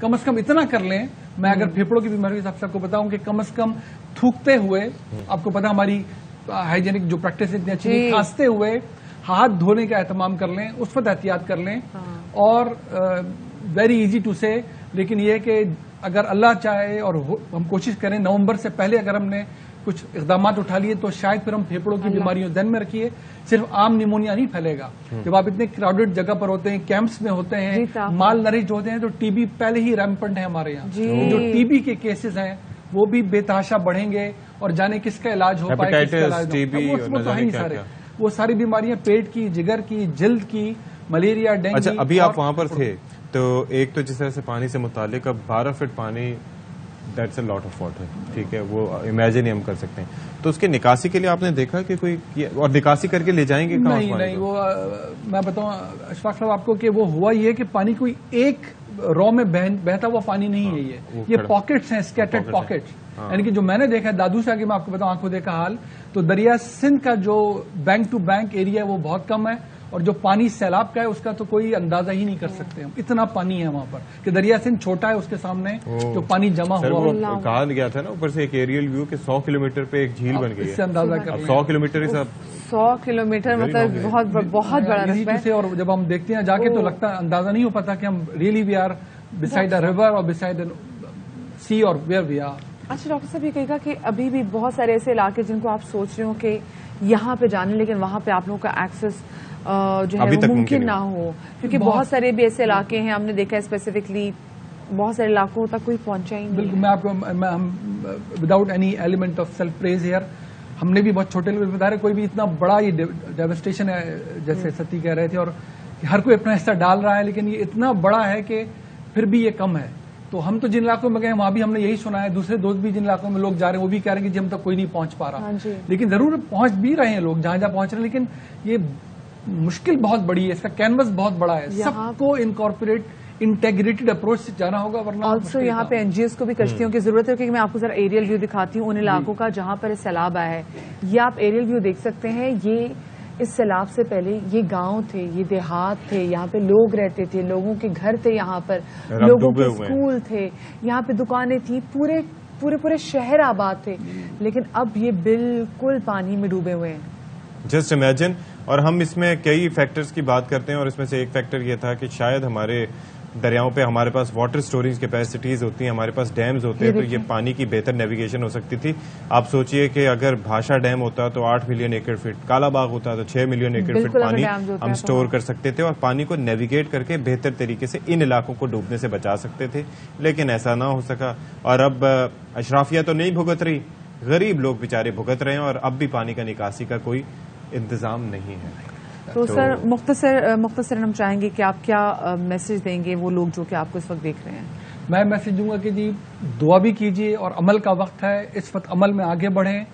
कम से कम इतना कर लें। मैं अगर फेफड़ों की बीमारी के हिसाब से आपको बताऊं कि कम से कम थूकते हुए, आपको पता हमारी हाइजीनिक जो प्रैक्टिस इतनी अच्छी, खांसते हुए हाथ धोने का एहतमाम कर लें, उस वक्त एहतियात कर लें। और वेरी इजी टू से, लेकिन ये कि अगर अल्लाह चाहे और हम कोशिश करें नवंबर से पहले अगर हमने कुछ इकदाम उठा लिए तो शायद फिर हम फेफड़ों की बीमारियों ध्यान में रखिए। सिर्फ आम निमोनिया नहीं फैलेगा। जब आप इतने क्राउडेड जगह पर होते हैं, कैंप्स में होते हैं, माल नरिश्ड होते हैं, तो टीबी पहले ही रैम्पेंट है हमारे यहाँ। जो टीबी के केसेस हैं वो भी बेतहाशा बढ़ेंगे और जाने किसका इलाज हो पाए, किसका इलाज वो तो है ही सारे। वो सारी बीमारियां पेट की, जिगर की, जल्द की, मलेरिया, डेंगू। अच्छा, अभी आप वहां पर थे तो एक तो जिस तरह से पानी से मुतालिक, अब 12 फीट पानी, that's a lot of water, ठीक है, वो इमेजिन ही हम कर सकते हैं। तो उसके निकासी के लिए आपने देखा कि कोई, और निकासी करके ले जाएंगे कहाँ? नहीं, वो मैं बताऊं अशफाक साहब आपको कि वो हुआ ये कि पानी कोई एक रॉ में बहता हुआ पानी नहीं है, ये पॉकेट्स हैं, स्कैटर्ड पॉकेट्स। यानी कि जो मैंने देखा, दादू से आगे मैं आपको बताऊं आंखों देखा हाल, तो दरिया सिंध का जो बैंक टू बैंक एरिया है वो बहुत कम है, और जो पानी सैलाब का है उसका तो कोई अंदाजा ही नहीं कर सकते हम। इतना पानी है वहां पर कि दरिया सिंध छोटा है, उसके सामने जो पानी जमा हुआ। कहा गया था ना ऊपर से एक एरियल व्यू कि 100 किलोमीटर पे एक झील बन गई है। इससे अंदाजा कर 100 किलोमीटर ही सब 100 किलोमीटर मतलब बहुत बड़ा रकबा है। और जब हम देखते हैं जाके तो लगता है अंदाजा नहीं हो पाता कि हम really we are beside a river और बिसाइड अ सी और वेयर वी आर। अच्छा डॉक्टर साहब, ये कहेगा कि अभी भी बहुत सारे ऐसे इलाके जिनको आप सोच रहे हो कि यहाँ पे जाने, लेकिन वहाँ पे आप लोगों का एक्सेस जो है वो मुमकिन ना हो, क्योंकि बहुत सारे भी ऐसे इलाके हैं, हमने देखा है स्पेसिफिकली बहुत सारे इलाकों तक कोई पहुंचा ही नहीं। बिल्कुल, मैं आपको without any element of self praise here, हमने भी बहुत छोटे लेवल पे बता रहे, कोई भी इतना बड़ा ये डेवस्टेशन है जैसे सती कह रहे थे, और हर कोई अपना हिस्सा डाल रहा है, लेकिन ये इतना बड़ा है कि फिर भी ये कम है। तो हम तो जिन इलाकों में गए वहां भी हमने यही सुना है, दूसरे दोस्त भी जिन इलाकों में लोग जा रहे हैं वो भी कह रहे हैं कि जी हम तक कोई नहीं पहुंच पा रहा। लेकिन जरूर पहुंच भी रहे हैं लोग जहां जहां पहुंच रहे हैं, लेकिन ये मुश्किल बहुत बड़ी है, इसका कैनवस बहुत बड़ा है, सबको इनकॉर्पोरेट इंटेग्रेटेड अप्रोच से जाना होगा, वरना ऑल्सो यहाँ पे एनजीओ को भी कश्तियों की जरूरत है। क्योंकि मैं आपको जरा एरियल व्यू दिखाती हूँ उन इलाकों का जहां पर सैलाब आया है। ये आप एरियल व्यू देख सकते हैं, ये इस सैलाब से पहले ये गांव थे, ये देहात थे, यहाँ पे लोग रहते थे, लोगों के घर थे, यहाँ पर लोगों के स्कूल थे, यहाँ पे दुकानें थी, पूरे पूरे पूरे शहर आबाद थे, लेकिन अब ये बिल्कुल पानी में डूबे हुए हैं। Just imagine. और हम इसमें कई फैक्टर्स की बात करते हैं, और इसमें से एक फैक्टर ये था कि शायद हमारे दरियाओं पे हमारे पास वाटर स्टोरेज कैपेसिटीज होती हैं, हमारे पास डैम्स होते हैं, तो ये पानी की बेहतर नेविगेशन हो सकती थी। आप सोचिए कि अगर भाषा डैम होता तो 8 मिलियन एकड़ फीट, कालाबाग होता तो 6 मिलियन एकड़ फीट पानी हम स्टोर कर सकते थे, और पानी को नेविगेट करके बेहतर तरीके से इन इलाकों को डूबने से बचा सकते थे, लेकिन ऐसा ना हो सका। और अब अशराफिया तो नहीं भुगत रही, गरीब लोग बेचारे भुगत रहे हैं, और अब भी पानी का निकासी का कोई इंतजाम नहीं है। तो सर मुख्तसर हम चाहेंगे कि आप क्या मैसेज देंगे वो लोग जो कि आपको इस वक्त देख रहे हैं? मैं मैसेज दूंगा कि जी दुआ भी कीजिए, और अमल का वक्त है, इस वक्त अमल में आगे बढ़ें।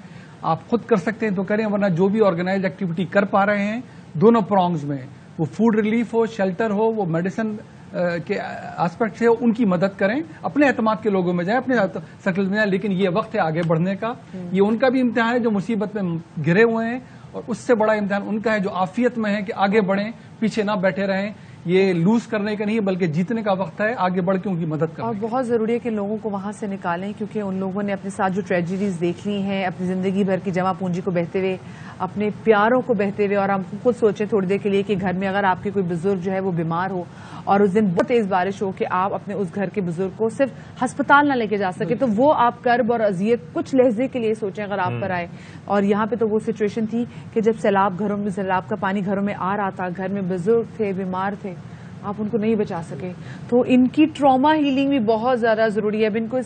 आप खुद कर सकते हैं तो करें, वरना जो भी ऑर्गेनाइज एक्टिविटी कर पा रहे हैं दोनों प्रॉन्ग्स में, वो फूड रिलीफ हो, शेल्टर हो, वो मेडिसिन के एस्पेक्ट से उनकी मदद करें, अपने एतमाद के लोगों में जाए, अपने सर्कल में जाए, लेकिन ये वक्त है आगे बढ़ने का। ये उनका भी इम्तिहान है जो मुसीबत में घिरे हुए हैं, और उससे बड़ा इम्तिहान उनका है जो आफियत में है कि आगे बढ़ें, पीछे ना बैठे रहें। ये लूज करने का नहीं है बल्कि जीतने का वक्त है, आगे बढ़ के उनकी मदद करें। और बहुत जरूरी है कि लोगों को वहां से निकालें, क्योंकि उन लोगों ने अपने साथ जो ट्रेजेडीज देख ली हैं, अपनी जिंदगी भर की जमा पूंजी को बहते हुए, अपने प्यारों को बहते हुए। और हम खुद सोचें थोड़ी देर के लिए कि घर में अगर आपके कोई बुजुर्ग जो है वो बीमार हो, और उस दिन बहुत तेज बारिश हो कि आप अपने उस घर के बुजुर्ग को सिर्फ अस्पताल ना लेके जा सके, तो वो आप कर्ब और अजियत कुछ लहजे के लिए सोचें अगर आप पर आए। और यहाँ पे तो वो सिचुएशन थी कि जब सैलाब का पानी घरों में आ रहा था, घर में बुजुर्ग थे, बीमार थे, आप उनको नहीं बचा सके, तो इनकी ट्रॉमा हीलिंग भी बहुत ज्यादा जरूरी है। अब इनको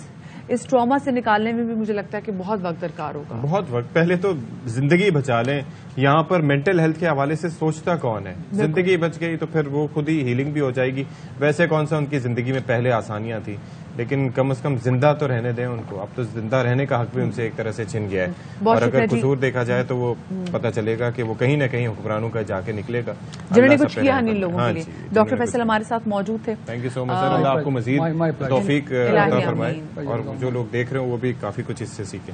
इस ट्रॉमा से निकालने में भी मुझे लगता है कि बहुत वक्त दरकार होगा। बहुत वक्त। पहले तो जिंदगी बचा लें। यहाँ पर मेंटल हेल्थ के हवाले से सोचता कौन है? जिंदगी बच गई तो फिर वो खुद ही हीलिंग भी हो जाएगी। वैसे कौन सा उनकी जिंदगी में पहले आसानियां थी, लेकिन कम से कम जिंदा तो रहने दें उनको। अब तो जिंदा रहने का हक भी उनसे एक तरह से छिन गया है, और अगर कसूर देखा जाए तो वो पता चलेगा कि वो कहीं न कहीं हुकमरानों का जाके निकलेगा जिन्होंने कुछ किया नहीं लोगों के लिए। डॉक्टर फैसल हमारे साथ मौजूद थे। Thank you so much sir. अल्लाह आपको मजीद तौफीक अता फरमाए, और जो लोग देख रहे हो वो भी काफी कुछ इससे सीखें।